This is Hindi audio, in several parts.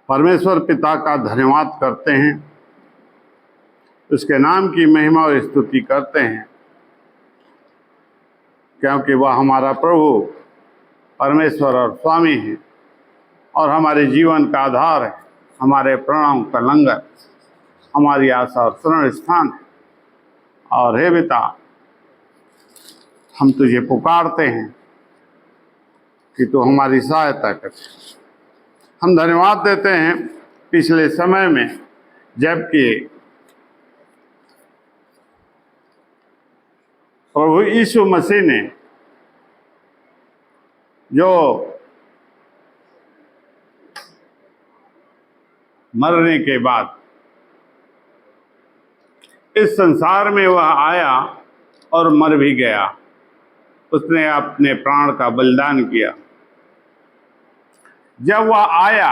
परमेश्वर पिता का धन्यवाद करते हैं, उसके नाम की महिमा और स्तुति करते हैं, क्योंकि वह हमारा प्रभु परमेश्वर और स्वामी है और हमारे जीवन का आधार है, हमारे प्राणों का लंगर, हमारी आशा और शरण स्थान है। और हे पिता, हम तुझे पुकारते हैं कि तू हमारी सहायता कर। हम धन्यवाद देते हैं पिछले समय में जबकि प्रभु यीशु मसीह ने जो मरने के बाद इस संसार में वह आया और मर भी गया, उसने अपने प्राण का बलिदान किया। जब वह आया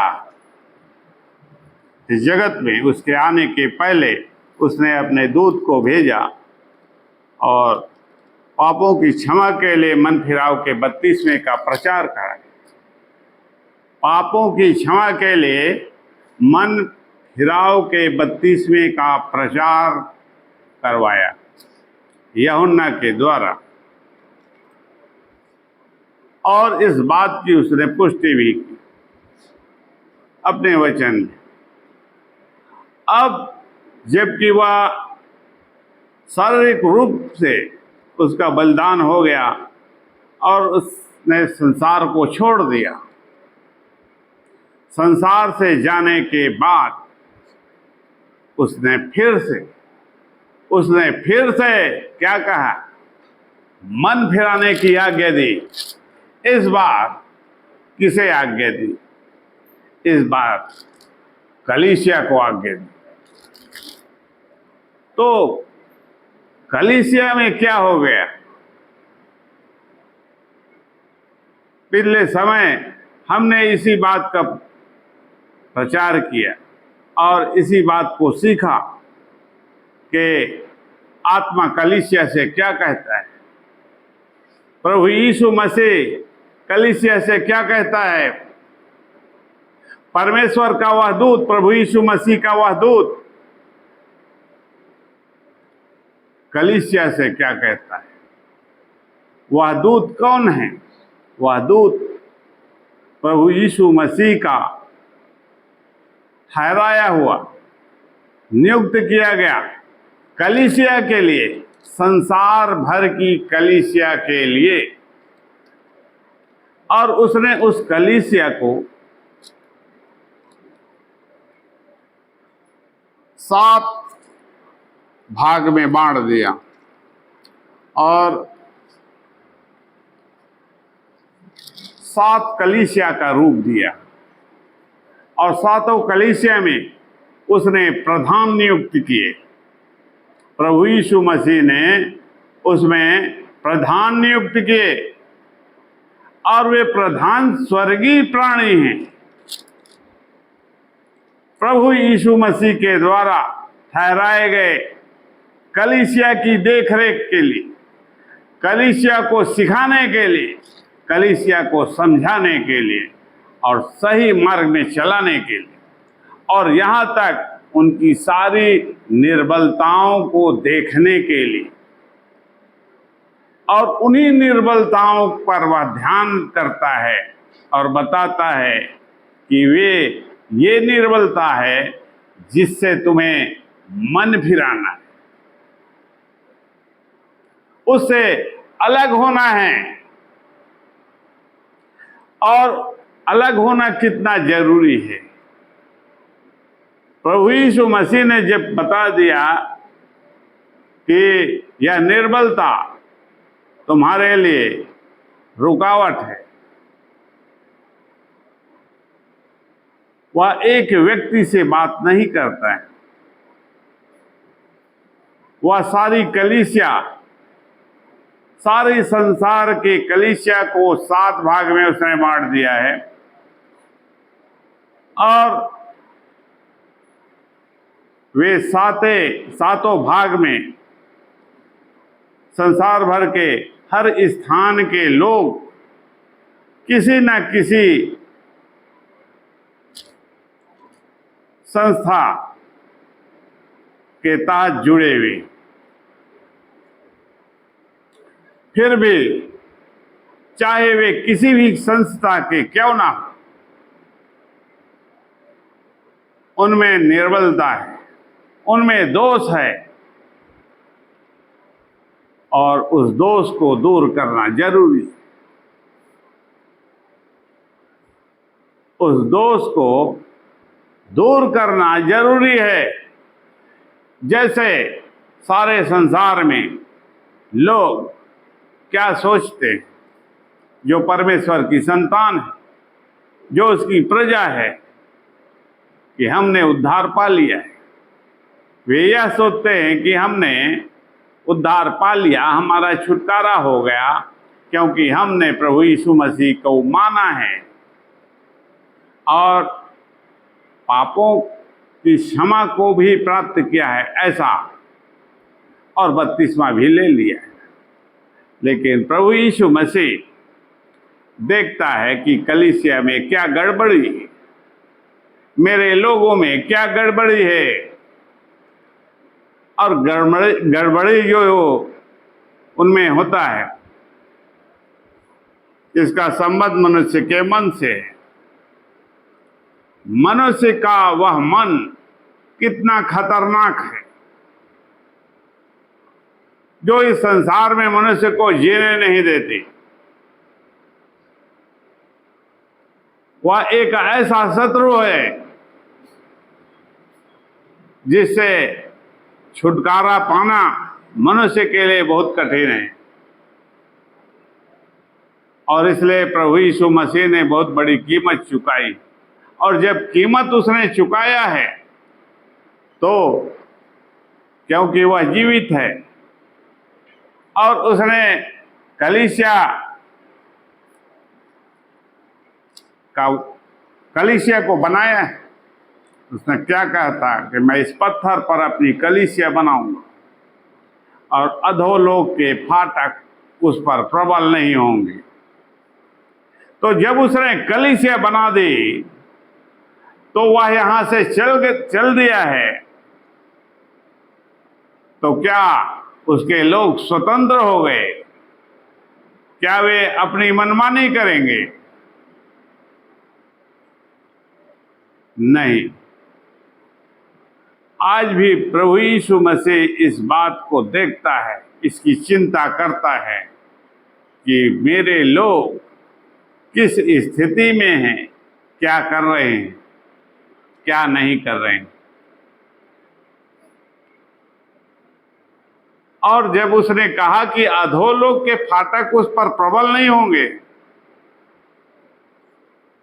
इस जगत में, उसके आने के पहले उसने अपने दूत को भेजा और पापों की क्षमा के लिए मन फिराव के 32वें का प्रचार करा। पापों की क्षमा के लिए मन फिराव के 32वें का प्रचार करवाया यूहन्ना के द्वारा, और इस बात की उसने पुष्टि भी की अपने वचन में। अब जबकि वह शारीरिक रूप से उसका बलिदान हो गया और उसने संसार को छोड़ दिया, संसार से जाने के बाद उसने फिर से क्या कहा? मन फिराने की आज्ञा दी। इस बार किसे आज्ञा दी? इस बार कलीसिया को आज्ञा दी। तो कलीसिया में क्या हो गया? पिछले समय हमने इसी बात का प्रचार किया और इसी बात को सीखा कि आत्मा कलीसिया से क्या कहता है। प्रभु यीशु मसीह कलीसिया से क्या कहता है? परमेश्वर का वह दूत, प्रभु यीशु मसीह का वह दूत कलीसिया से क्या कहता है? वह दूत कौन है? वह दूत प्रभु यीशु मसीह का ठहराया हुआ, नियुक्त किया गया कलीसिया के लिए, संसार भर की कलीसिया के लिए। और उसने उस कलीसिया को 7 भाग में बांट दिया और 7 कलीसिया का रूप दिया, और 7 कलीसिया में उसने प्रधान नियुक्त किए। प्रभु यीशु मसीह ने उसमें प्रधान नियुक्त किए, और वे प्रधान स्वर्गीय प्राणी हैं। प्रभु यीशु मसीह के द्वारा ठहराए गए कलीसिया की देखरेख के लिए, कलीसिया को सिखाने के लिए, कलीसिया को समझाने के लिए और सही मार्ग में चलाने के लिए, और यहाँ तक उनकी सारी निर्बलताओं को देखने के लिए, और उन्हीं निर्बलताओं पर वह ध्यान करता है और बताता है कि ये निर्बलता है जिससे तुम्हें मन फिराना है, उससे अलग होना है। और अलग होना कितना जरूरी है। प्रभु यीशु मसीह ने जब बता दिया कि यह निर्बलता तुम्हारे लिए रुकावट है, वह एक व्यक्ति से बात नहीं करता है, वह सारी कलीसिया, सारी संसार के कलीसिया को 7 भाग में उसने बांट दिया है, और वे सातों भाग में संसार भर के हर स्थान के लोग किसी न किसी संस्था के तहत जुड़े हुए, फिर भी चाहे वे किसी भी संस्था के क्यों ना हो, उनमें निर्बलता है, उनमें दोष है और उस दोष को दूर करना जरूरी है। उस दोष को दूर करना जरूरी है। जैसे सारे संसार में लोग क्या सोचते हैं, जो परमेश्वर की संतान है, जो उसकी प्रजा है, कि हमने उद्धार पा लिया है। वे यह सोचते हैं कि हमने उद्धार पा लिया, हमारा छुटकारा हो गया, क्योंकि हमने प्रभु यीशु मसीह को माना है और पापों की क्षमा को भी प्राप्त किया है ऐसा, और बपतिस्मा भी ले लिया है। लेकिन प्रभु यीशु मसीह देखता है कि कलीसिया में क्या गड़बड़ी है, मेरे लोगों में क्या गड़बड़ी है, और गड़बड़ी जो उनमें होता है, इसका संबंध मनुष्य के मन से है। मनुष्य का वह मन कितना खतरनाक है, जो इस संसार में मनुष्य को जीने नहीं देती। वह एक ऐसा शत्रु है जिससे छुटकारा पाना मनुष्य के लिए बहुत कठिन है, और इसलिए प्रभु यीशु मसीह ने बहुत बड़ी कीमत चुकाई। और जब कीमत उसने चुकाया है, तो क्योंकि वह जीवित है और उसने कलीसिया को बनाया है, उसने क्या कहा था कि मैं इस पत्थर पर अपनी कलीसिया बनाऊंगा और अधोलोक के फाटक उस पर प्रबल नहीं होंगे। तो जब उसने कलीसिया बना दी, तो वह यहां से चल दिया है, तो क्या उसके लोग स्वतंत्र हो गए? क्या वे अपनी मनमानी करेंगे? नहीं। आज भी प्रभु यीशु मसीह इस बात को देखता है, इसकी चिंता करता है कि मेरे लोग किस स्थिति में हैं, क्या कर रहे हैं, क्या नहीं कर रहे हैं। और जब उसने कहा कि अधोलोक के फाटक उस पर प्रबल नहीं होंगे,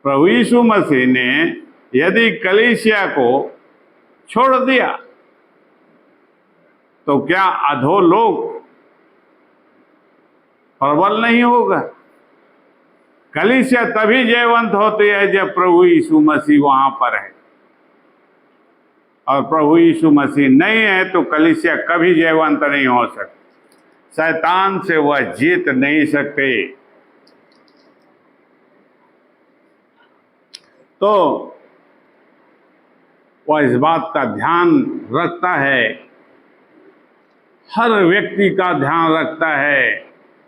प्रभु यीशु मसीह ने यदि कलीसिया को छोड़ दिया, तो क्या अधोलोक प्रबल नहीं होगा? कलीसिया तभी जयवंत होती है जब प्रभु यीशु मसीह वहां पर है, और प्रभु यीशु मसीह नहीं है तो कलीसिया कभी जयवंत नहीं हो सकती। शैतान से वह जीत नहीं सकते। तो वह इस बात का ध्यान रखता है, हर व्यक्ति का ध्यान रखता है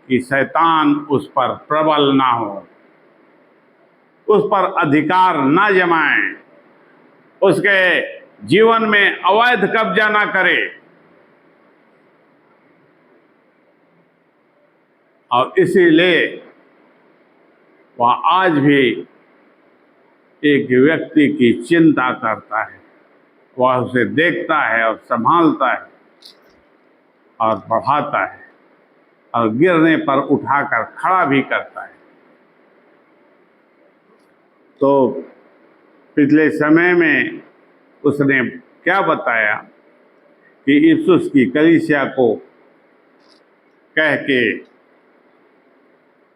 कि शैतान उस पर प्रबल ना हो, उस पर अधिकार ना जमाए, उसके जीवन में अवैध कब्जा ना करे। और इसीलिए वह आज भी एक व्यक्ति की चिंता करता है, वह उसे देखता है और संभालता है और बढ़ाता है और गिरने पर उठाकर खड़ा भी करता है। तो पिछले समय में उसने क्या बताया कि इफिसुस की कलीसिया को कह के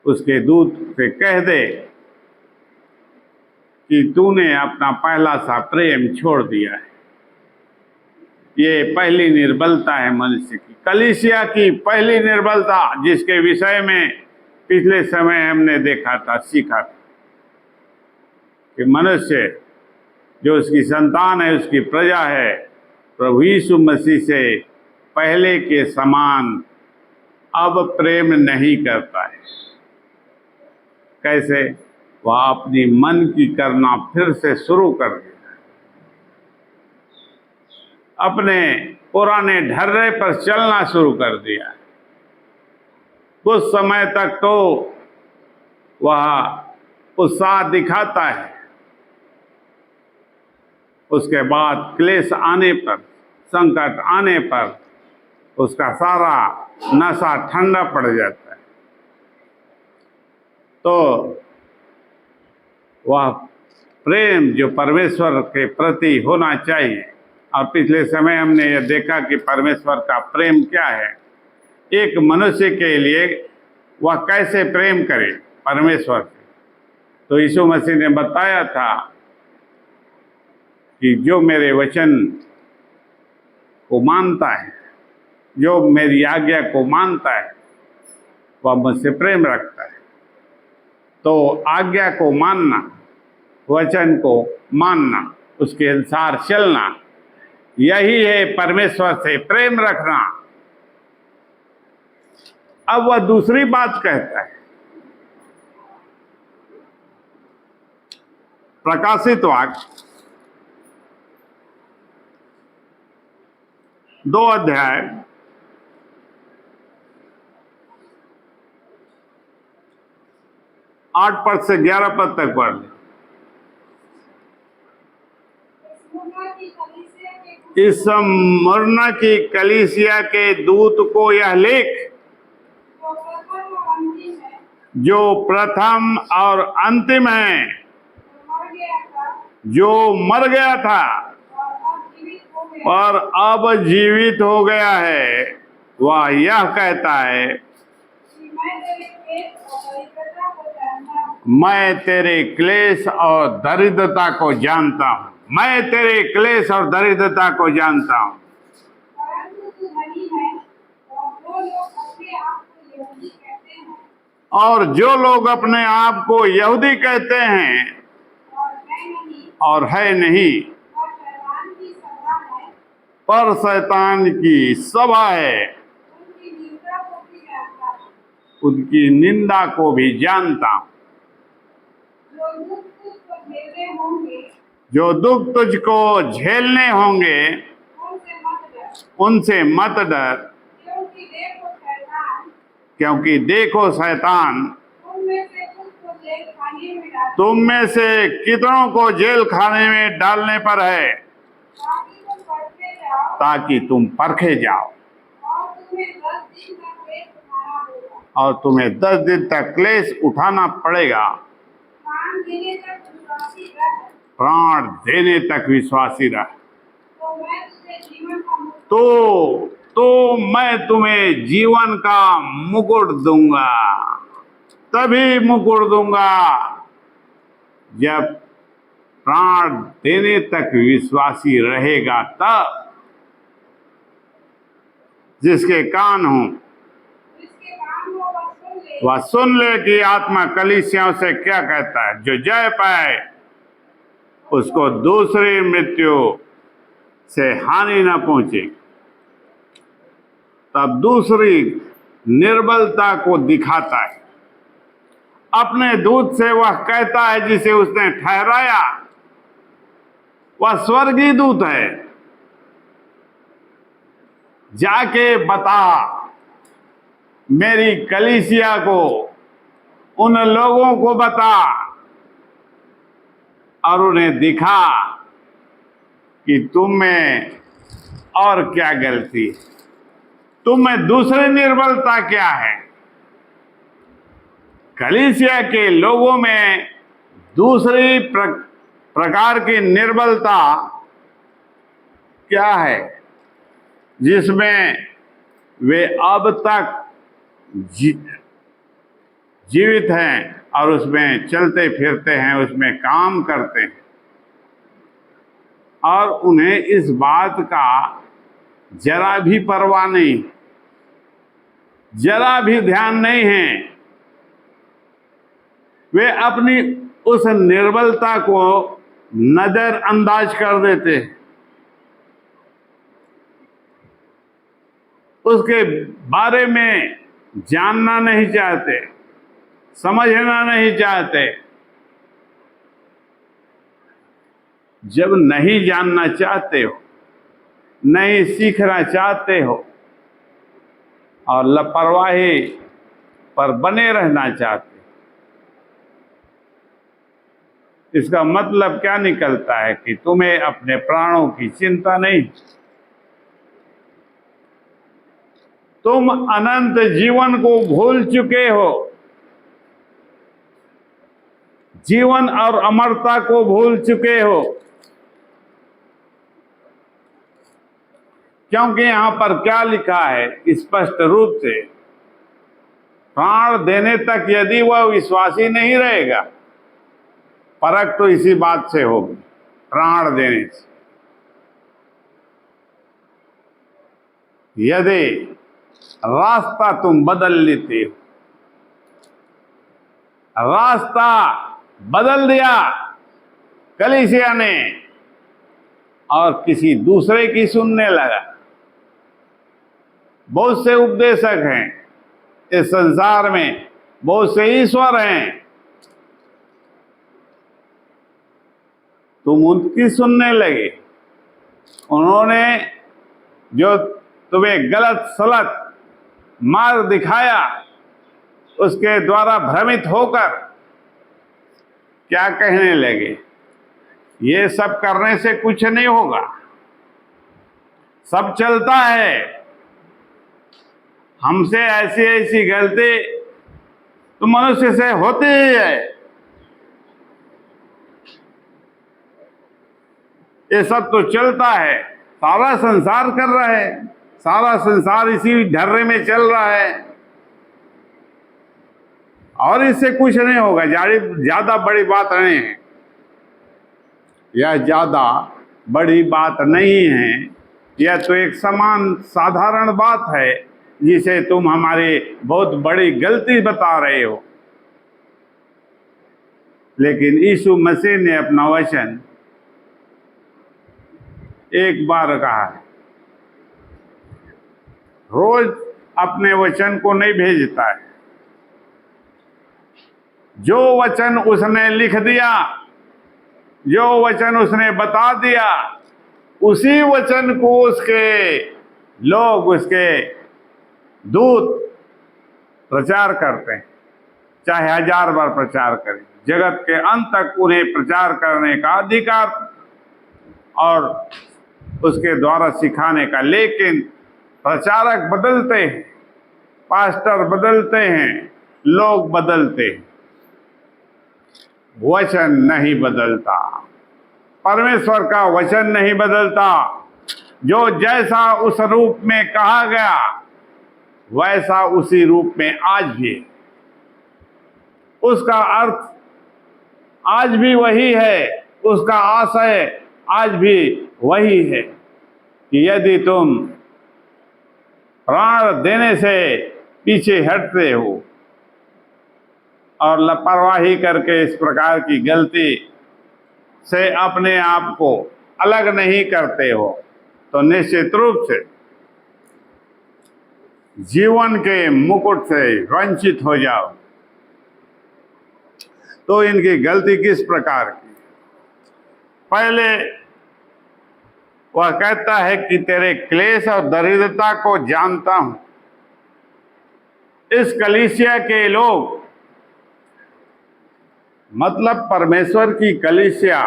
उसके दूत से कह दे कि तूने अपना पहला सा प्रेम छोड़ दिया है। ये पहली निर्बलता है मनुष्य की, कलीसिया की पहली निर्बलता, जिसके विषय में पिछले समय हमने देखा था, सीखा था कि मनुष्य जो उसकी संतान है, उसकी प्रजा है, प्रभु यीशु मसीह से पहले के समान अब प्रेम नहीं करता है। कैसे? वह अपनी मन की करना फिर से शुरू कर दिया, अपने पुराने ढर्रे पर चलना शुरू कर दिया। कुछ समय तक तो वह उत्साह दिखाता है, उसके बाद क्लेश आने पर, संकट आने पर उसका सारा नशा ठंडा पड़ जाता है। तो वह प्रेम जो परमेश्वर के प्रति होना चाहिए, और पिछले समय हमने यह देखा कि परमेश्वर का प्रेम क्या है, एक मनुष्य के लिए वह कैसे प्रेम करे परमेश्वर से। तो यीशु मसीह ने बताया था कि जो मेरे वचन को मानता है, जो मेरी आज्ञा को मानता है, वह मुझसे प्रेम रखता है। तो आज्ञा को मानना, वचन को मानना, उसके अनुसार चलना, यही है परमेश्वर से प्रेम रखना। अब वह दूसरी बात कहता है, प्रकाशित वाक्य 2 अध्याय 8 पद से 11 पद तक पढ़ लें। इस स्मुरना की कलीसिया के दूत को यह लिख, जो प्रथम और अंतिम है, जो मर गया था और अब जीवित हो गया है, वह यह कहता है, मैं तेरे क्लेश और दरिद्रता को जानता हूँ। मैं तेरे क्लेश और दरिद्रता को जानता हूँ। और जो लोग अपने आप को यहूदी कहते हैं और है नहीं, पर शैतान की सभा है, उनकी निंदा को भी जानता हूँ। जो दुख तुझको झेलने होंगे, उनसे मत डर, क्योंकि देखो शैतान तुम में से कितनों को जेल खाने में डालने पर है, ताकि तुम परखे जाओ, और तुम्हें 10 दिन तक क्लेश उठाना पड़ेगा। प्राण देने तक विश्वासी रह, तो मैं तुम्हें जीवन का मुकुट दूंगा। तभी मुकुट दूंगा जब प्राण देने तक विश्वासी रहेगा। तब जिसके कान हो वह सुन ले कि आत्मा कलीसियाओं से क्या कहता है। जो जय पाए उसको दूसरी मृत्यु से हानि न पहुंचे। तब दूसरी निर्बलता को दिखाता है, अपने दूत से वह कहता है जिसे उसने ठहराया, वह स्वर्गीय दूत है, जाके बता मेरी कलीसिया को, उन लोगों को बता और उन्हें दिखा कि तुम में और क्या गलती है, तुम में दूसरी निर्बलता क्या है। कलीसिया के लोगों में दूसरी प्रकार की निर्बलता क्या है, जिसमें वे अब तक जीवित हैं और उसमें चलते फिरते हैं, उसमें काम करते हैं, और उन्हें इस बात का जरा भी परवाह नहीं, जरा भी ध्यान नहीं है। वे अपनी उस निर्बलता को नजरअंदाज कर देते, उसके बारे में जानना नहीं चाहते, समझना नहीं चाहते। जब नहीं जानना चाहते हो, नहीं सीखना चाहते हो और लापरवाही पर बने रहना चाहते, इसका मतलब क्या निकलता है कि तुम्हें अपने प्राणों की चिंता नहीं। तुम अनंत जीवन को भूल चुके हो, जीवन और अमरता को भूल चुके हो, क्योंकि यहां पर क्या लिखा है स्पष्ट रूप से, प्राण देने तक यदि वह विश्वासी नहीं रहेगा, परख तो इसी बात से होगी, प्राण देने से। यदि रास्ता तुम बदल लेते हो, रास्ता बदल दिया कलीसिया ने और किसी दूसरे की सुनने लगा। बहुत से उपदेशक हैं इस संसार में, बहुत से ईश्वर हैं, तुम उनकी सुनने लगे। उन्होंने जो तुम्हें गलत सलत मार्ग दिखाया, उसके द्वारा भ्रमित होकर क्या कहने लगे, ये सब करने से कुछ नहीं होगा, सब चलता है, हमसे ऐसी ऐसी गलती तो मनुष्य से होती ही है, ये सब तो चलता है, सारा संसार कर रहा है, सारा संसार इसी ढर्रे में चल रहा है और इससे कुछ नहीं होगा, ज्यादा बड़ी बात नहीं है। यह ज्यादा बड़ी बात नहीं है, यह तो एक समान साधारण बात है जिसे तुम हमारी बहुत बड़ी गलती बता रहे हो। लेकिन यीशु मसीह ने अपना वचन एक बार कहा है, रोज अपने वचन को नहीं भेजता है। जो वचन उसने लिख दिया, जो वचन उसने बता दिया, उसी वचन को उसके लोग, उसके दूत प्रचार करते हैं, चाहे 1000 बार प्रचार करें। जगत के अंत तक उन्हें प्रचार करने का अधिकार और उसके द्वारा सिखाने का। लेकिन प्रचारक बदलते हैं, पास्टर बदलते हैं, लोग बदलते हैं, वचन नहीं बदलता, परमेश्वर का वचन नहीं बदलता। जो जैसा उस रूप में कहा गया वैसा उसी रूप में आज भी, उसका अर्थ आज भी वही है, उसका आशय आज भी वही है कि यदि तुम प्राण देने से पीछे हटते हो और लापरवाही करके इस प्रकार की गलती से अपने आप को अलग नहीं करते हो, तो निश्चित रूप से जीवन के मुकुट से वंचित हो जाओ। तो इनकी गलती किस प्रकार की? पहले वह कहता है कि तेरे क्लेश और दरिद्रता को जानता हूं। इस कलीसिया के लोग, मतलब परमेश्वर की कलीसिया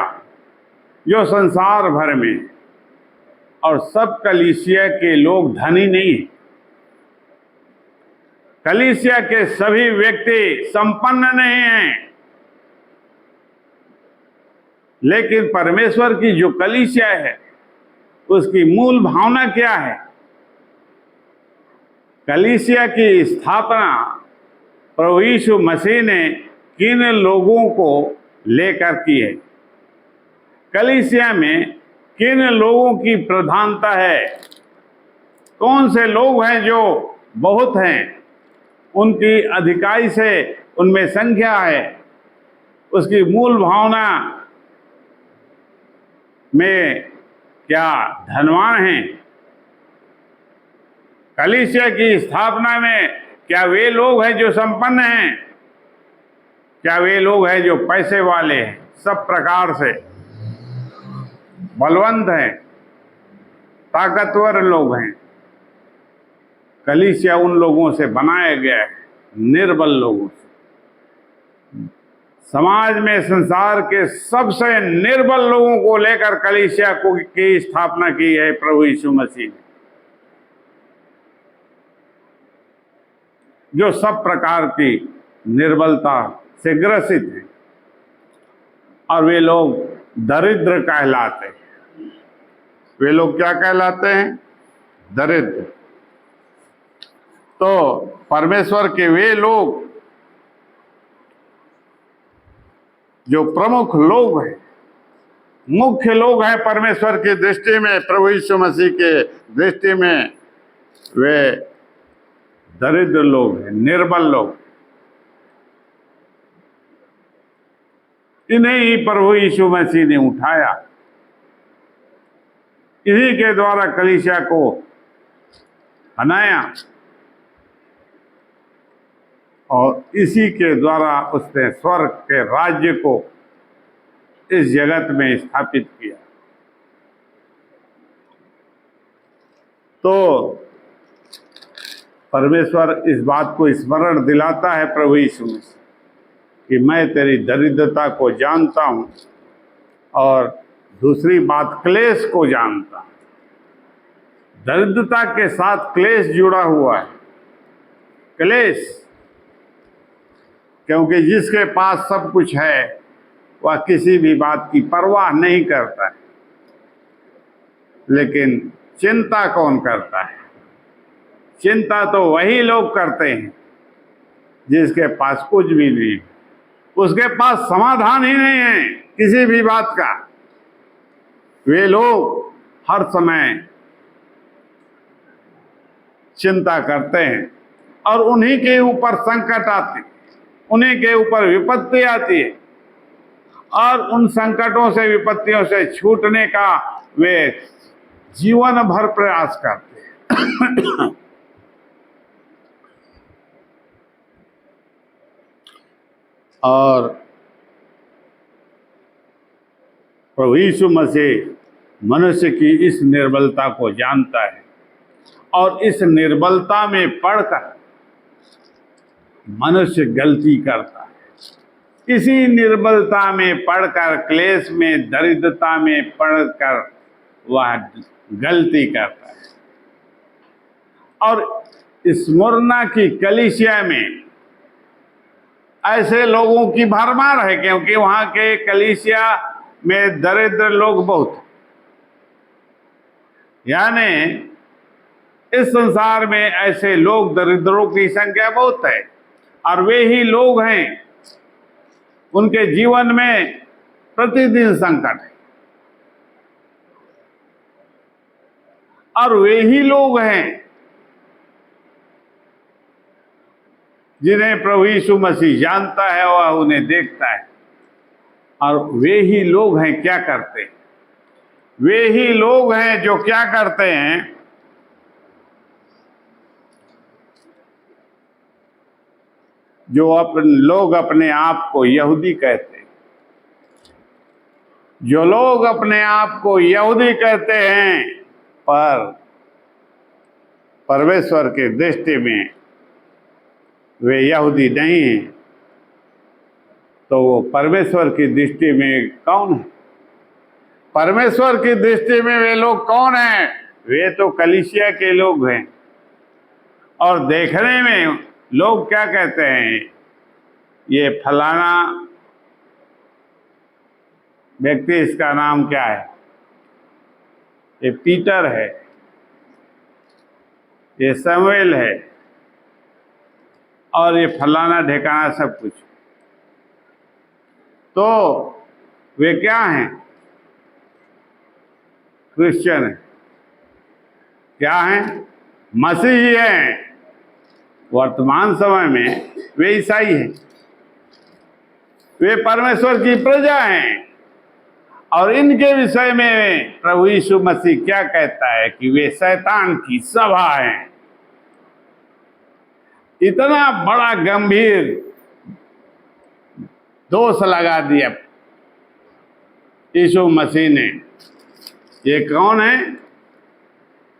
जो संसार भर में, और सब कलीसिया के लोग धनी नहीं है। कलीसिया के सभी व्यक्ति संपन्न नहीं हैं, लेकिन परमेश्वर की जो कलीसिया है उसकी मूल भावना क्या है? कलीसिया की स्थापना प्रभु यीशु मसीह ने किन लोगों को लेकर की है? कलीसिया में किन लोगों की प्रधानता है? कौन से लोग हैं जो बहुत हैं, उनकी अधिकाई से उनमें संख्या है, उसकी मूल भावना में क्या धनवान हैं? कलीसिया की स्थापना में क्या वे लोग हैं जो संपन्न हैं? क्या वे लोग हैं जो पैसे वाले हैं, सब प्रकार से बलवंत हैं, ताकतवर लोग हैं? कलीसिया उन लोगों से बनाया गया है, निर्बल लोगों से। समाज में संसार के सबसे निर्बल लोगों को लेकर कलीसिया की स्थापना की है प्रभु यीशु मसीह ने, जो सब प्रकार की निर्बलता से ग्रसित हैं, और वे लोग दरिद्र कहलाते हैं। वे लोग क्या कहलाते हैं? दरिद्र। तो परमेश्वर के वे लोग जो प्रमुख लोग हैं, मुख्य लोग हैं परमेश्वर की दृष्टि में, प्रभु यीशु मसीह के दृष्टि में, वे दरिद्र लोग हैं, निर्बल लोग। इन्हें ही प्रभु यीशु मसीह ने उठाया। इन्हीं के द्वारा कलीसिया को बनाया और इसी के द्वारा उसने स्वर्ग के राज्य को इस जगत में स्थापित किया। तो परमेश्वर इस बात को स्मरण दिलाता है प्रभु यीशु मसीह कि मैं तेरी दरिद्रता को जानता हूं, और दूसरी बात क्लेश को जानता हूं। दरिद्रता के साथ क्लेश जुड़ा हुआ है। क्लेश, क्योंकि जिसके पास सब कुछ है वह किसी भी बात की परवाह नहीं करता है, लेकिन चिंता कौन करता है? चिंता तो वही लोग करते हैं जिसके पास कुछ भी नहीं, उसके पास समाधान ही नहीं है किसी भी बात का। वे लोग हर समय चिंता करते हैं और उन्हीं के ऊपर संकट आते, उन्हीं के ऊपर विपत्ति आती है, और उन संकटों से, विपत्तियों से छूटने का वे जीवन भर प्रयास करते हैं। और प्रभु यीशु मसीह मनुष्य की इस निर्बलता को जानता है, और इस निर्बलता में पड़कर मनुष्य गलती करता है। इसी निर्बलता में पड़कर, क्लेश में, दरिद्रता में पड़कर वह गलती करता है। और स्मुरना की कलीसिया में ऐसे लोगों की भरमार है, क्योंकि वहां के कलीसिया में दरिद्र लोग बहुत, यानी इस संसार में ऐसे लोग, दरिद्रों की संख्या बहुत है, और वे ही लोग हैं, उनके जीवन में प्रतिदिन संकट है, और वे ही लोग हैं जिन्हें प्रभु यीशु मसीह जानता है, वह उन्हें देखता है। और वे ही लोग हैं क्या करते हैं? वे ही लोग हैं जो क्या करते हैं? जो लोग अपने आप को यहूदी कहते हैं, जो लोग अपने आप को यहूदी कहते हैं, पर परमेश्वर के दृष्टि में वे यहूदी नहीं हैं, तो वो परमेश्वर की दृष्टि में कौन है? परमेश्वर की दृष्टि में वे लोग कौन हैं? वे तो कलीसिया के लोग हैं। और देखने में लोग क्या कहते हैं? ये फलाना व्यक्ति, इसका नाम क्या है? ये पीटर है, ये शमूएल है, और ये फलाना ढेकाना सब कुछ। तो वे क्या हैं? क्रिश्चियन है। क्या हैं? मसीही हैं। वर्तमान समय में वे ईसाई हैं, वे परमेश्वर की प्रजा हैं, और इनके विषय में प्रभु यीशु मसीह क्या कहता है कि वे शैतान की सभा हैं। इतना बड़ा गंभीर दोष लगा दिया यीशु मसीह ने। ये कौन है?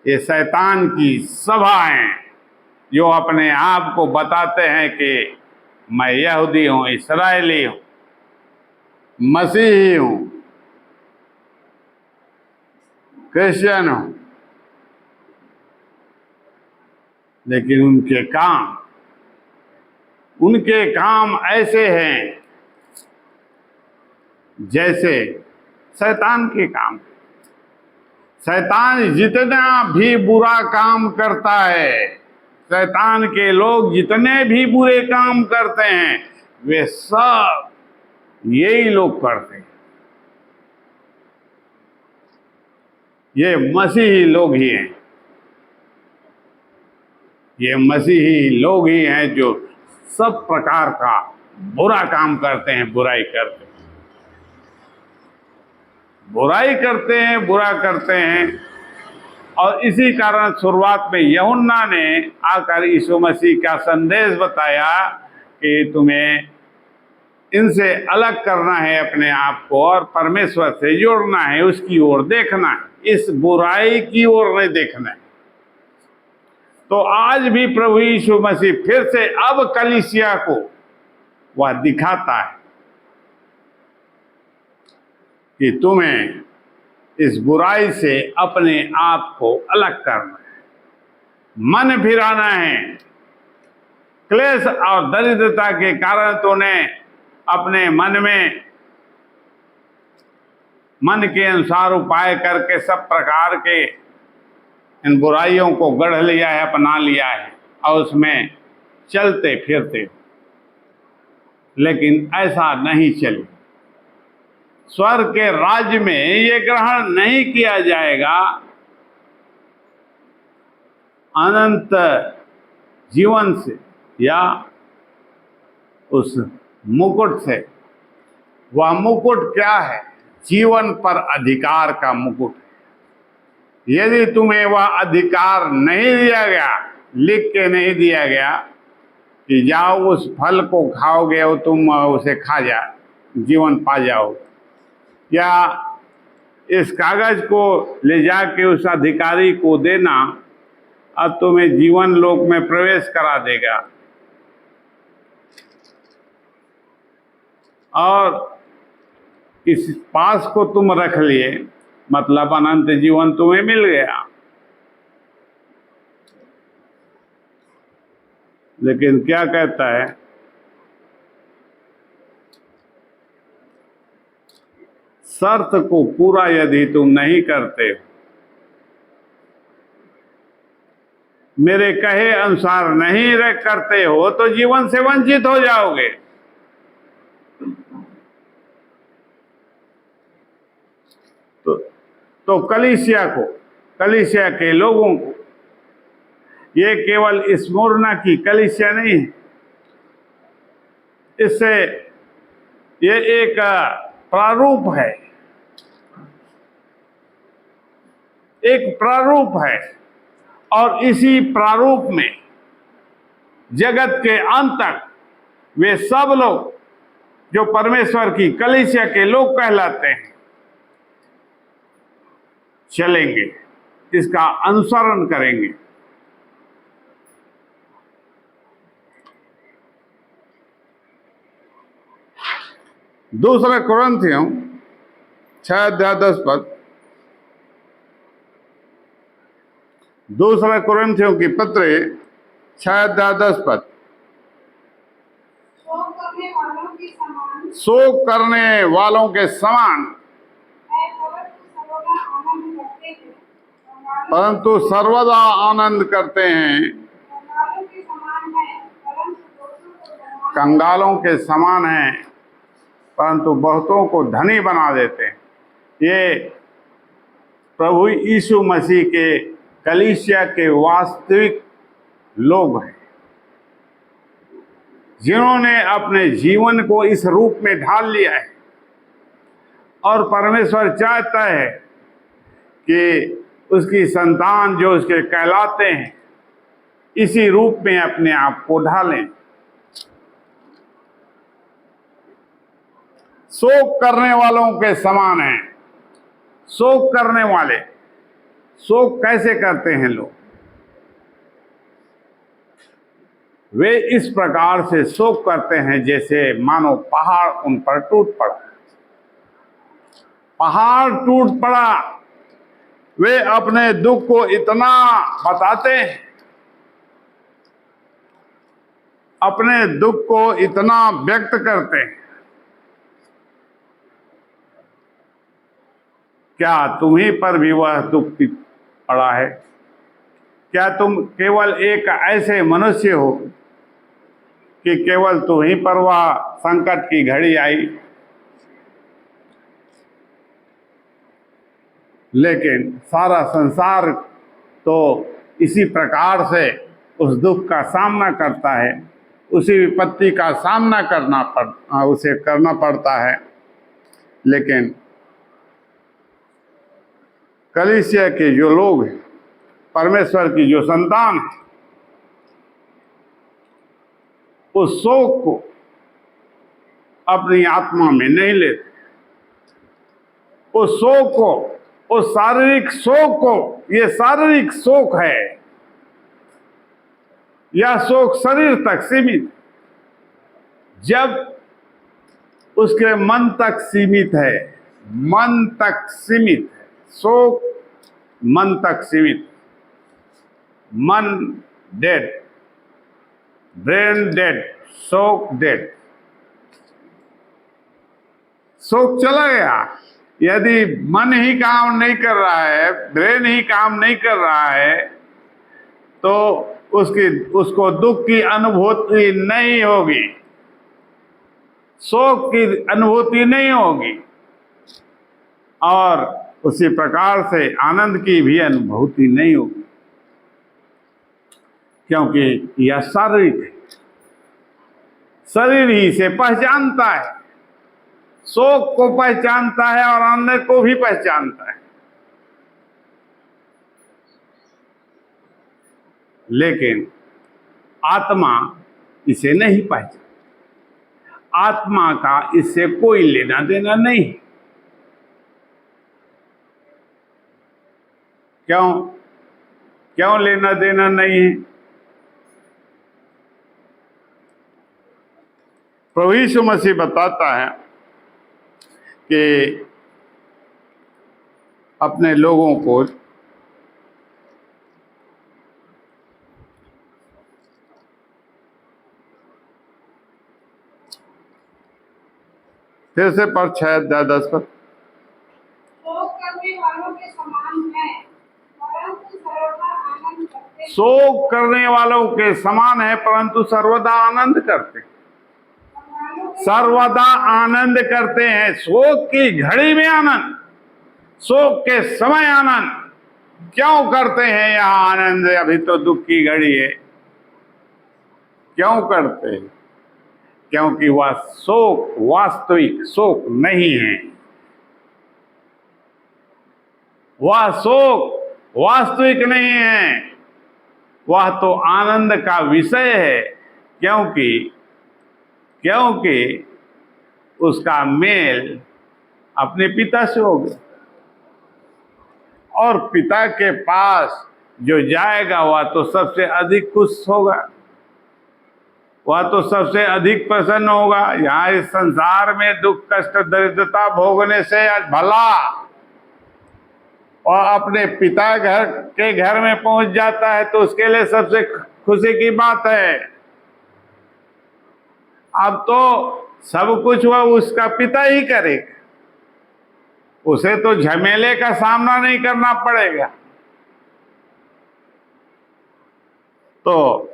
ये शैतान की सभा हैं जो अपने आप को बताते हैं कि मैं यहूदी हूं, इस्राएली हूं, मसीही हूं, क्रिश्चियन हूं, लेकिन उनके काम ऐसे हैं जैसे शैतान के काम। शैतान जितना भी बुरा काम करता है, शैतान के लोग जितने भी बुरे काम करते हैं, वे सब यही लोग करते हैं। ये मसीही लोग ही हैं। ये मसीही लोग ही हैं जो सब प्रकार का बुरा काम करते हैं, बुराई करते हैं, बुरा करते हैं। और इसी कारण शुरुआत में यूहन्ना ने आकर यीशु मसीह का संदेश बताया कि तुम्हें इनसे अलग करना है अपने आप को और परमेश्वर से जोड़ना है, उसकी ओर देखना है, इस बुराई की ओर नहीं देखना है। तो आज भी प्रभु यीशु मसीह फिर से अब कलीसिया को वह दिखाता है कि तुम्हें इस बुराई से अपने आप को अलग करना है, मन फिराना है। क्लेश और दरिद्रता के कारण तूने अपने मन के अनुसार उपाय करके सब प्रकार के इन बुराइयों को गढ़ लिया है, अपना लिया है और उसमें चलते फिरते, लेकिन ऐसा नहीं चले। स्वर्ग के राज्य में ये ग्रहण नहीं किया जाएगा। अनंत जीवन से या उस मुकुट से। वह मुकुट क्या है? जीवन पर अधिकार का मुकुट। यदि तुम्हें वह अधिकार नहीं दिया गया, लिख के नहीं दिया गया कि जाओ उस फल को खाओगे और तुम उसे खा जा जीवन पा जाओ, या इस कागज को ले जाके उस अधिकारी को देना अब तुम्हें जीवन लोक में प्रवेश करा देगा, और इस पास को तुम रख लिए, मतलब अनंत जीवन तुम्हें मिल गया। लेकिन क्या कहता है? शर्त को पूरा यदि तुम नहीं करते, मेरे कहे अनुसार नहीं करते हो, तो जीवन से वंचित हो जाओगे। तो कलीसिया के लोगों को, ये केवल स्मुरना की कलीसिया नहीं है, इससे ये एक प्रारूप है, एक प्रारूप है। और इसी प्रारूप में जगत के अंत तक वे सब लोग जो परमेश्वर की कलीसिया के लोग कहलाते हैं चलेंगे, इसका अनुसरण करेंगे। दूसरा कुरिन्थियों 6:10 दूसरा कुरिन्थियों की पत्र 6:10 शोक करने वालों के समान परंतु सर्वदा आनंद करते हैं, कंगालों के समान हैं परंतु बहुतों को धनी बना देते हैं। ये प्रभु यीशु मसीह के कलीसिया के वास्तविक लोग हैं, जिन्होंने अपने जीवन को इस रूप में ढाल लिया है। और परमेश्वर चाहता है कि उसकी संतान जो उसके कहलाते हैं इसी रूप में अपने आप को ढालें। शोक करने वालों के समान हैं। शोक करने वाले, शोक कैसे करते हैं लोग? वे इस प्रकार से शोक करते हैं जैसे मानो पहाड़ उन पर टूट पड़ा। पहाड़ टूट पड़ा। वे अपने दुख को इतना बताते हैं, अपने दुख को इतना व्यक्त करते हैं। क्या तुम्हीं पर भी वह दुख पड़ा है? क्या तुम केवल एक ऐसे मनुष्य हो कि केवल तुम्हीं पर वह संकट की घड़ी आई? लेकिन सारा संसार तो इसी प्रकार से उस दुख का सामना करता है, उसी विपत्ति का सामना उसे करना पड़ता है। लेकिन कलीसिया के जो लोग हैं, परमेश्वर की जो संतान है, उस शोक को अपनी आत्मा में नहीं लेते। उस शोक को, उस शारीरिक शोक को, ये शारीरिक शोक है, यह शोक शरीर तक सीमित, जब उसके मन तक सीमित है, मन तक सीमित है। शोक मन तक सीमित, मन डेड, ब्रेन डेड, शोक डेड। शोक चला गया। यदि मन ही काम नहीं कर रहा है, ब्रेन ही काम नहीं कर रहा है, तो उसको दुख की अनुभूति नहीं होगी, शोक की अनुभूति नहीं होगी, और उसी प्रकार से आनंद की भी अनुभूति नहीं होगी, क्योंकि यह शारीरिक है। शरीर ही से पहचानता है, शोक को पहचानता है और आनंद को भी पहचानता है। लेकिन आत्मा इसे नहीं पहचानती। आत्मा का इससे कोई लेना देना नहीं। क्यों लेना देना नहीं है? प्रभु यीशु मसीह बताता है कि अपने लोगों को फिर से पढ़ 6:10 पर। शोक करने वालों के समान है, परंतु सर्वदा आनंद करते हैं। शोक करने वालों के समान है, परंतु सर्वदा आनंद करते हैं। सर्वदा आनंद करते हैं। शोक की घड़ी में आनंद, शोक के समय आनंद। क्यों करते हैं यह आनंद? अभी तो दुख की घड़ी है। क्यों करते हैं? क्योंकि वह शोक वास्तविक शोक नहीं है। वह शोक वास्तविक नहीं है, वह तो आनंद का विषय है, क्योंकि उसका मेल अपने पिता से हो गया, और पिता के पास जो जाएगा वह तो सबसे अधिक खुश होगा, वह तो सबसे अधिक प्रसन्न होगा। यहाँ इस संसार में दुख कष्ट दरिद्रता भोगने से भला और अपने पिता के घर में पहुंच जाता है तो उसके लिए सबसे खुशी की बात है। अब तो सब कुछ वह उसका पिता ही करेगा, उसे तो झमेले का सामना नहीं करना पड़ेगा। तो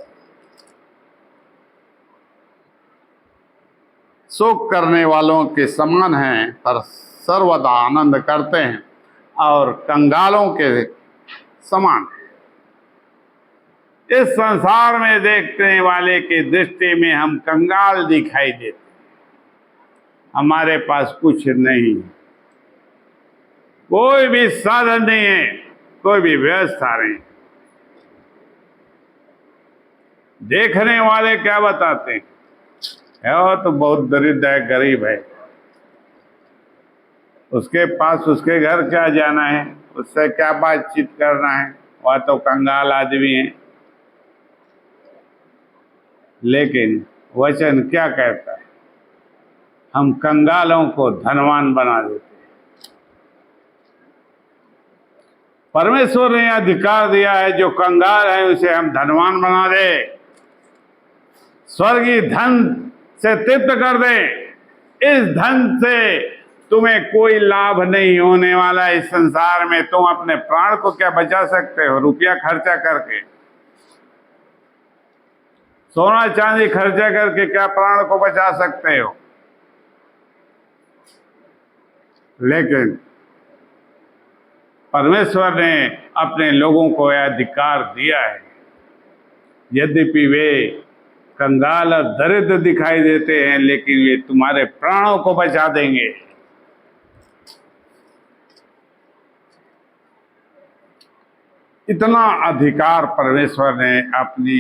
शोक करने वालों के समान हैं, पर सर्वदा आनंद करते हैं, और कंगालों के समान है। इस संसार में देखने वाले की दृष्टि में हम कंगाल दिखाई देते, हमारे पास कुछ नहीं, कोई भी साधन नहीं है, कोई भी व्यवस्था नहीं। देखने वाले क्या बताते हैं, वो तो बहुत दरिद्र है, गरीब है, उसके पास उसके घर क्या जाना है, उससे क्या बातचीत करना है, वह तो कंगाल आदमी है। लेकिन वचन क्या कहता है, हम कंगालों को धनवान बना देते हैं। परमेश्वर ने अधिकार दिया है, जो कंगाल है उसे हम धनवान बना दे, स्वर्गीय धन से तृप्त कर दे। इस धन से तुम्हें कोई लाभ नहीं होने वाला इस संसार में। तुम अपने प्राण को क्या बचा सकते हो रुपया खर्चा करके? सोना चांदी खर्चा करके क्या प्राण को बचा सकते हो? लेकिन परमेश्वर ने अपने लोगों को यह अधिकार दिया है। यद्यपि वे कंगाल और दरिद्र दिखाई देते हैं, लेकिन वे तुम्हारे प्राणों को बचा देंगे। इतना अधिकार परमेश्वर ने अपनी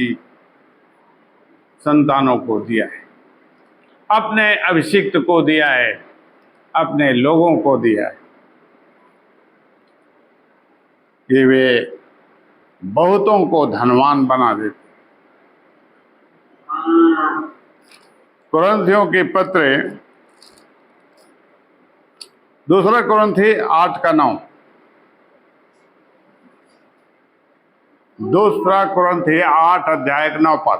संतानों को दिया है, अपने अभिषिक्त को दिया है, अपने लोगों को दिया है कि वे बहुतों को धनवान बना देते। कुरिन्थियों की पत्र 2 कुरिन्थी 8:9, 2 कुरिन्थी 8:9 पद।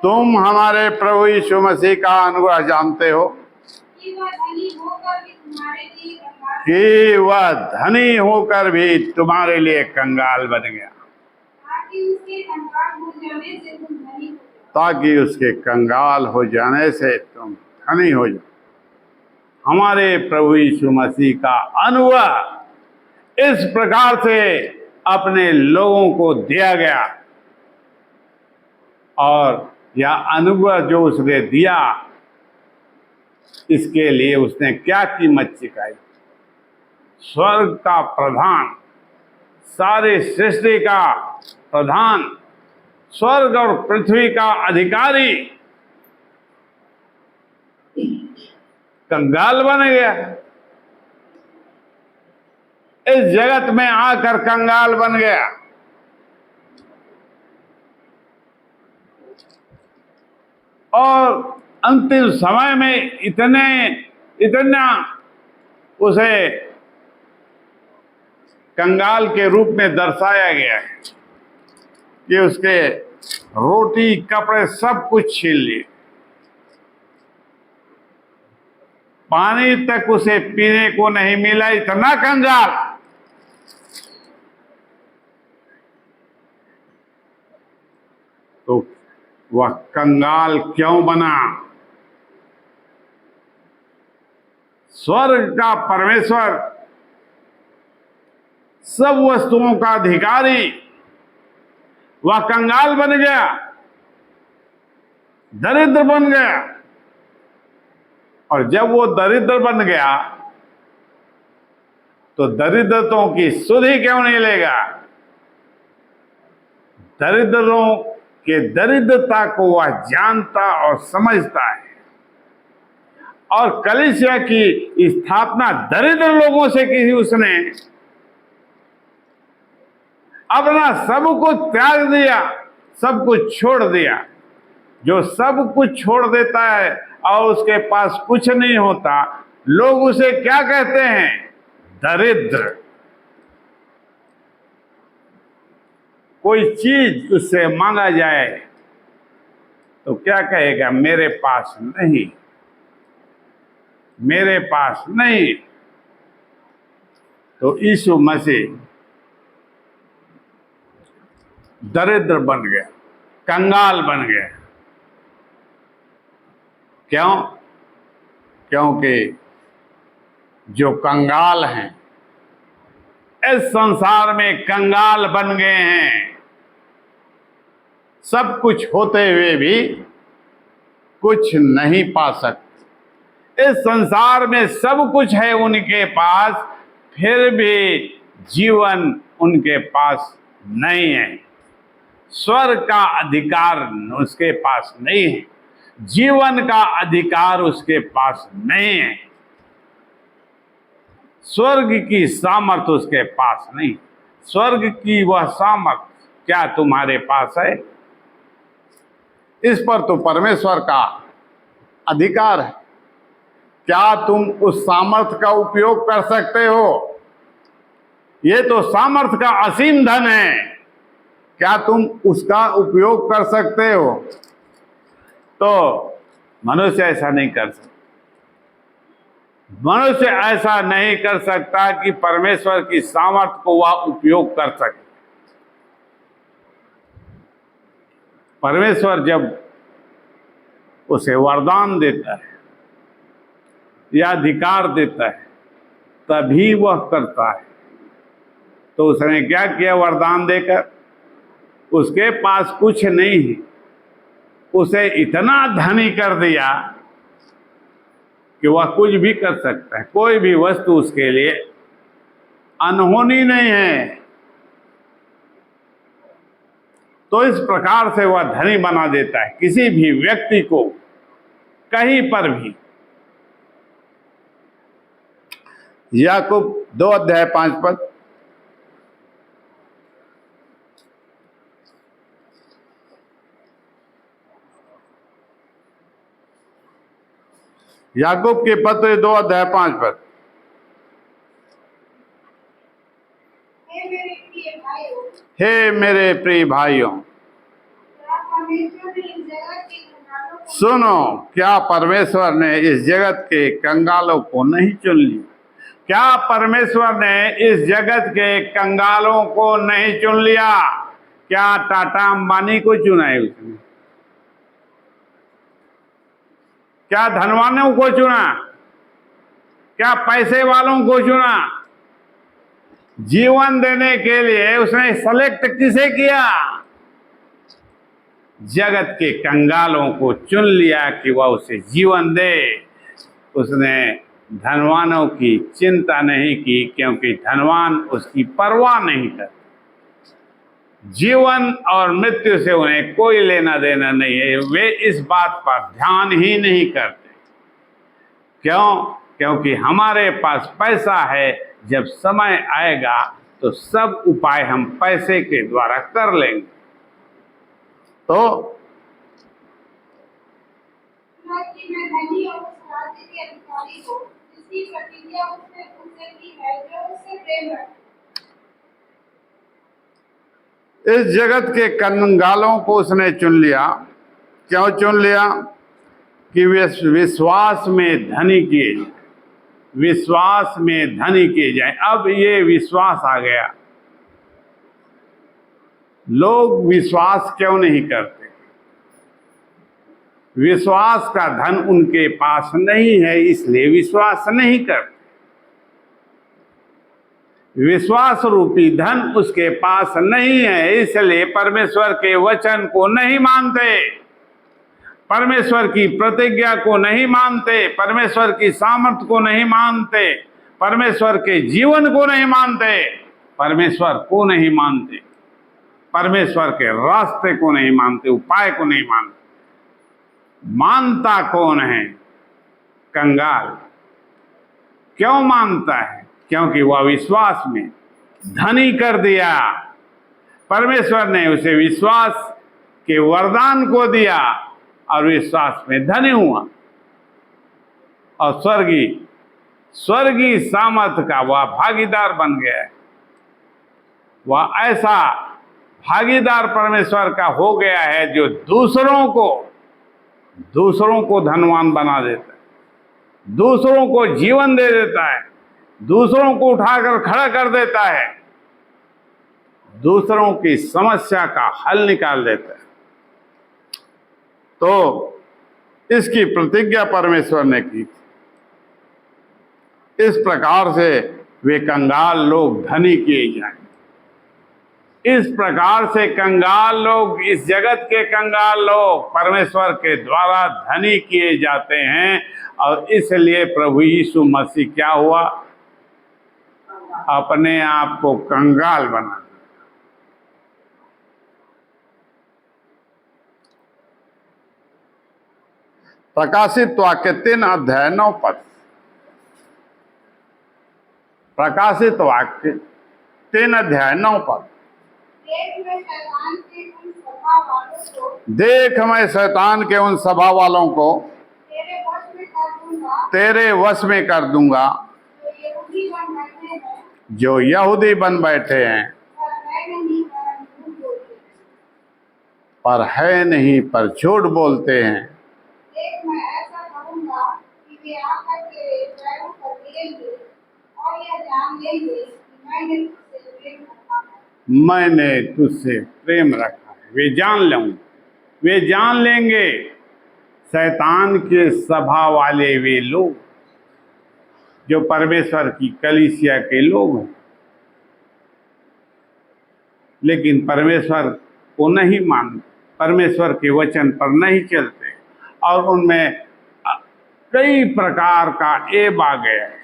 तुम हमारे प्रभु यीशु मसीह का अनुग्रह जानते हो कि वह धनी होकर भी तुम्हारे लिए कंगाल बन गया, ताकि उसके कंगाल हो जाने से तुम धनी हो जाओ। हमारे प्रभु यीशु मसीह का अनुग्रह इस प्रकार से अपने लोगों को दिया गया, और यह अनुग्रह जो उसने दिया, इसके लिए उसने क्या कीमत चुकाई। स्वर्ग का प्रधान, सारे सृष्टि का प्रधान, स्वर्ग और पृथ्वी का अधिकारी कंगाल बन गया। इस जगत में आकर कंगाल बन गया। और अंतिम समय में इतना उसे कंगाल के रूप में दर्शाया गया है कि उसके रोटी कपड़े सब कुछ छीन लिए, पानी तक उसे पीने को नहीं मिला, इतना कंगाल। तो वह कंगाल क्यों बना? स्वर्ग का परमेश्वर, सब वस्तुओं का अधिकारी, वह कंगाल बन गया, दरिद्र बन गया। और जब वो दरिद्र बन गया तो दरिद्रतों की सुध ही क्यों नहीं लेगा? दरिद्रों के दरिद्रता को वह जानता और समझता है। और कलीसिया की स्थापना दरिद्र लोगों से की उसने। अपना सब कुछ त्याग दिया, सब कुछ छोड़ दिया। जो सब कुछ छोड़ देता है और उसके पास कुछ नहीं होता, लोग उसे क्या कहते हैं? दरिद्र। कोई चीज उससे मांगा जाए तो क्या कहेगा? मेरे पास नहीं, मेरे पास नहीं। तो यीशु मसीह दरिद्र बन गया, कंगाल बन गया। क्यों? क्योंकि जो कंगाल हैं, इस संसार में कंगाल बन गए हैं। सब कुछ होते हुए भी कुछ नहीं पा सकते। इस संसार में सब कुछ है उनके पास, फिर भी जीवन उनके पास नहीं है। स्वर्ग का अधिकार उसके पास नहीं है, जीवन का अधिकार उसके पास नहीं है, स्वर्ग की सामर्थ उसके पास नहीं। स्वर्ग की वह सामर्थ क्या तुम्हारे पास है? इस पर तो परमेश्वर का अधिकार है। क्या तुम उस सामर्थ का उपयोग कर सकते हो? ये तो सामर्थ का असीम धन है, क्या तुम उसका उपयोग कर सकते हो? तो मनुष्य ऐसा नहीं कर सकता। मनुष्य ऐसा नहीं कर सकता कि परमेश्वर की सामर्थ को वह उपयोग कर सके। परमेश्वर जब उसे वरदान देता है या अधिकार देता है तभी वह करता है। तो उसने क्या किया वरदान देकर? उसके पास कुछ नहीं है, उसे इतना धनी कर दिया कि वह कुछ भी कर सकता है, कोई भी वस्तु उसके लिए अनहोनी नहीं है। तो इस प्रकार से वह धनी बना देता है किसी भी व्यक्ति को कहीं पर भी। याकूब 2:5 याकूब के पत्र 2:5 हे मेरे प्रिय भाइयों, सुनो, क्या परमेश्वर ने इस जगत के कंगालों को नहीं चुन लिया? क्या परमेश्वर ने इस जगत के कंगालों को नहीं चुन लिया? क्या टाटा अंबानी को चुना है उसने? क्या धनवानों को चुना? क्या पैसे वालों को चुना? जीवन देने के लिए उसने सेलेक्ट किसे किया? जगत के कंगालों को चुन लिया कि वह उसे जीवन दे। उसने धनवानों की चिंता नहीं की, क्योंकि धनवान उसकी परवाह नहीं करते। जीवन और मृत्यु से उन्हें कोई लेना देना नहीं है, वे इस बात पर ध्यान ही नहीं करते। क्यों? क्योंकि हमारे पास पैसा है, जब समय आएगा तो सब उपाय हम पैसे के द्वारा कर लेंगे। तो मैं धनी और उस राज्य के अधिकारी को जिसकी प्रतिज्ञा उसने उनसे की है, जो उससे प्रेम रखते। इस जगत के कंगालों को उसने चुन लिया। क्यों चुन लिया? कि वे विश्वास में धनी किए जाए, विश्वास में धनी किए जाए। अब ये विश्वास आ गया। लोग विश्वास क्यों नहीं करते? विश्वास का धन उनके पास नहीं है, इसलिए विश्वास नहीं करते। विश्वास रूपी धन उसके पास नहीं है, इसलिए परमेश्वर के वचन को नहीं मानते, परमेश्वर की प्रतिज्ञा को नहीं मानते, परमेश्वर की सामर्थ को नहीं मानते, परमेश्वर के जीवन को नहीं मानते, परमेश्वर को नहीं मानते, परमेश्वर के रास्ते को नहीं मानते, उपाय को नहीं मानते। मानता कौन है? कंगाल। क्यों मानता है? क्योंकि वह विश्वास में धनी कर दिया। परमेश्वर ने उसे विश्वास के वरदान को दिया और विश्वास में धनी हुआ, और स्वर्गीय सामर्थ का वह भागीदार बन गया है। वह ऐसा भागीदार परमेश्वर का हो गया है जो दूसरों को धनवान बना देता है, दूसरों को जीवन दे देता है, दूसरों को उठाकर खड़ा कर देता है, दूसरों की समस्या का हल निकाल देता है। तो इसकी प्रतिज्ञा परमेश्वर ने की। इस प्रकार से वे कंगाल लोग धनी किए जाएं। इस प्रकार से कंगाल लोग, इस जगत के कंगाल लोग परमेश्वर के द्वारा धनी किए जाते हैं। और इसलिए प्रभु यीशु मसीह क्या हुआ? अपने आप को कंगाल बना दिया। प्रकाशित वाक्य 3 अध्याय 9 पद। प्रकाशित वाक्य 3 अध्याय 9 पद। देख मैं शैतान के उन सभा वालों को तेरे वश में कर दूंगा जो यहूदी बन बैठे हैं, पर है नहीं, पर झूठ बोलते हैं। देख मैं ऐसा करूंगा कि वे आकर तेरे पैरों पर गिरेंगे और यह जान लेंगे कि मैंने तुझसे प्रेम रखा है। वे जान लेंगे। शैतान के सभा वाले वे लोग जो परमेश्वर की कलीसिया के लोग हैं, लेकिन परमेश्वर को नहीं मानते, परमेश्वर के वचन पर नहीं चलते, और उनमें कई प्रकार का ऐब आ गया है,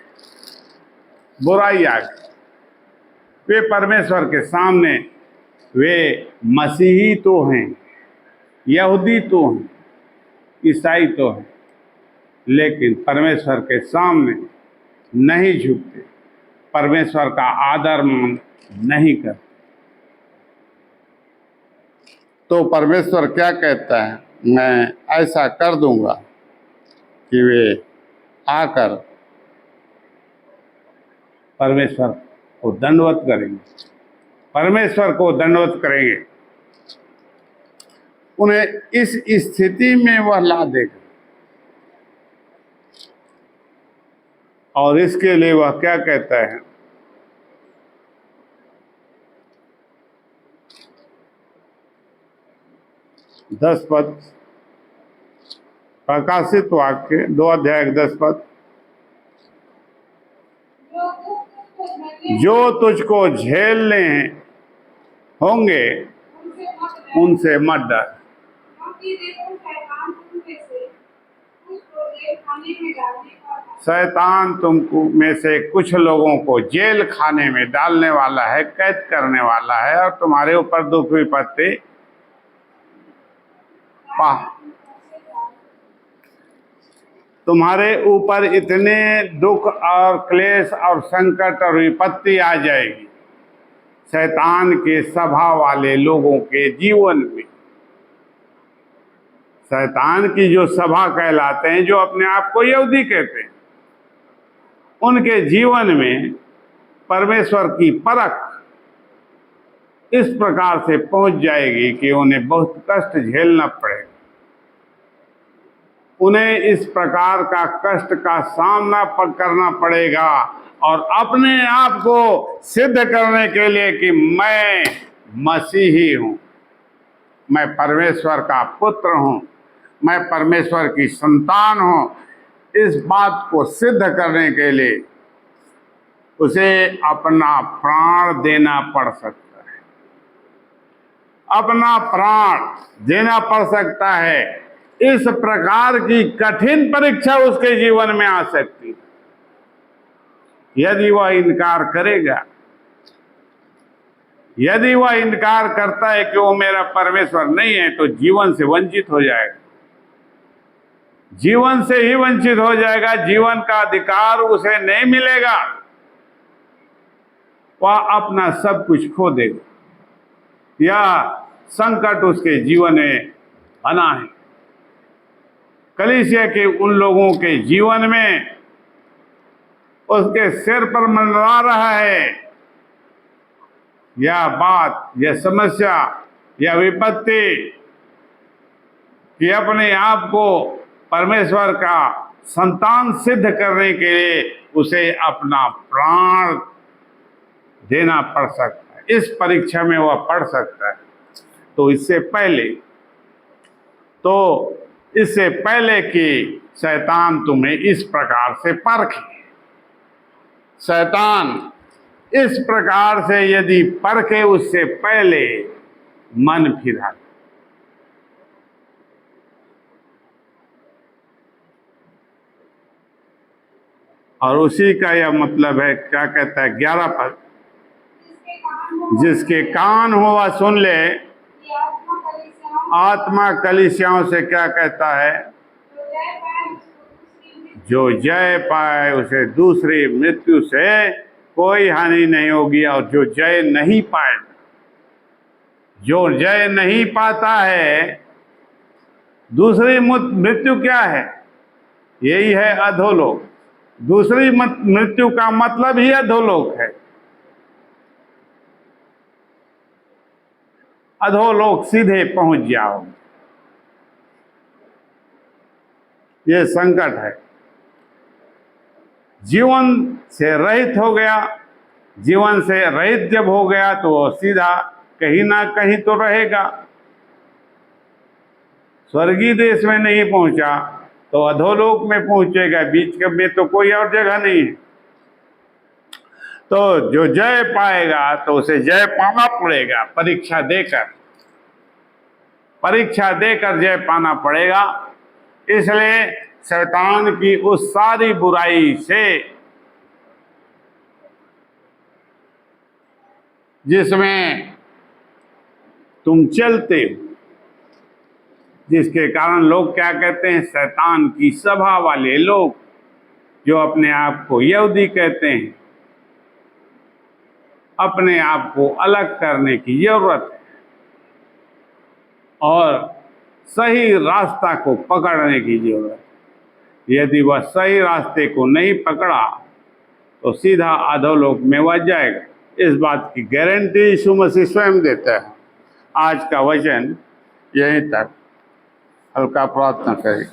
बुराई आ गई। वे परमेश्वर के सामने वे मसीही तो हैं, यहूदी तो हैं, ईसाई तो हैं, लेकिन परमेश्वर के सामने नहीं झुकते, परमेश्वर का आदर मान नहीं करते। तो परमेश्वर क्या कहता है? मैं ऐसा कर दूंगा कि वे आकर परमेश्वर को दंडवत करेंगे, परमेश्वर को दंडवत करेंगे। उन्हें इस स्थिति में वह ला देगा, और इसके लिए वह क्या कहता है? दस पद, प्रकाशित वाक्य 2 अध्याय 10 पद। जो तुझको झेलने होंगे उनसे मत डर, शैतान तुमको में से कुछ लोगों को जेल खाने में डालने वाला है, कैद करने वाला है, और तुम्हारे ऊपर दुख विपत्ति तुम्हारे ऊपर इतने दुख और क्लेश और संकट और विपत्ति आ जाएगी शैतान के सभा वाले लोगों के जीवन में। शैतान की जो सभा कहलाते हैं, जो अपने आप को यहूदी कहते हैं, उनके जीवन में परमेश्वर की परख इस प्रकार से पहुंच जाएगी कि उन्हें बहुत कष्ट झेलना पड़ेगा। उन्हें इस प्रकार का कष्ट का सामना करना पड़ेगा, और अपने आप को सिद्ध करने के लिए कि मैं मसीही हूं, मैं परमेश्वर का पुत्र हूं, मैं परमेश्वर की संतान हूं, इस बात को सिद्ध करने के लिए उसे अपना प्राण देना पड़ सकता है, अपना प्राण देना पड़ सकता है। इस प्रकार की कठिन परीक्षा उसके जीवन में आ सकती है। यदि वह इनकार करेगा, यदि वह इनकार करता है कि वो मेरा परमेश्वर नहीं है, तो जीवन से वंचित हो जाएगा, जीवन से ही वंचित हो जाएगा, जीवन का अधिकार उसे नहीं मिलेगा, वह अपना सब कुछ खो देगा। यह संकट उसके जीवन में बना है। कलीसिया के उन लोगों के जीवन में उसके सिर पर मंडरा रहा है यह बात, यह समस्या, यह विपत्ति कि अपने आप को परमेश्वर का संतान सिद्ध करने के लिए उसे अपना प्राण देना पड़ सकता है। इस परीक्षा में वह पढ़ सकता है। तो इससे पहले कि शैतान तुम्हें इस प्रकार से परखे, शैतान इस प्रकार से यदि परखे उससे पहले मन फिरा, और उसी का यह मतलब है, क्या कहता है 11 पद, जिसके कान हो वह सुन ले। आत्मा कलीसियाओं से क्या कहता है? जो जय पाए उसे दूसरी मृत्यु से कोई हानि नहीं होगी, और जो जय नहीं पाए, जो जय नहीं पाता है, दूसरी मृत्यु क्या है? यही है अधोलोक। दूसरी मृत्यु का मतलब ही अधोलोक है। अधोलोक सीधे पहुंच जाओ, ये संकट है। जीवन से रहित हो गया, जीवन से रहित जब हो गया तो वो सीधा कहीं ना कहीं तो रहेगा। स्वर्गीय देश में नहीं पहुंचा तो अधोलोक में पहुंचेगा, बीच में तो कोई और जगह नहीं है। तो जो जय पाएगा तो उसे जय पाना पड़ेगा, परीक्षा देकर जय पाना पड़ेगा। इसलिए शैतान की उस सारी बुराई से जिसमें तुम चलते हो, जिसके कारण लोग क्या कहते हैं, शैतान की सभा वाले लोग जो अपने आप को यहूदी कहते हैं, अपने आप को अलग करने की जरूरत है और सही रास्ता को पकड़ने की जरूरत है। यदि वह सही रास्ते को नहीं पकड़ा तो सीधा अधोलोक में वह जाएगा। इस बात की गारंटी यीशु मसीह स्वयं देता है। आज का वचन यहीं तक। हल्का प्रार्थना करें।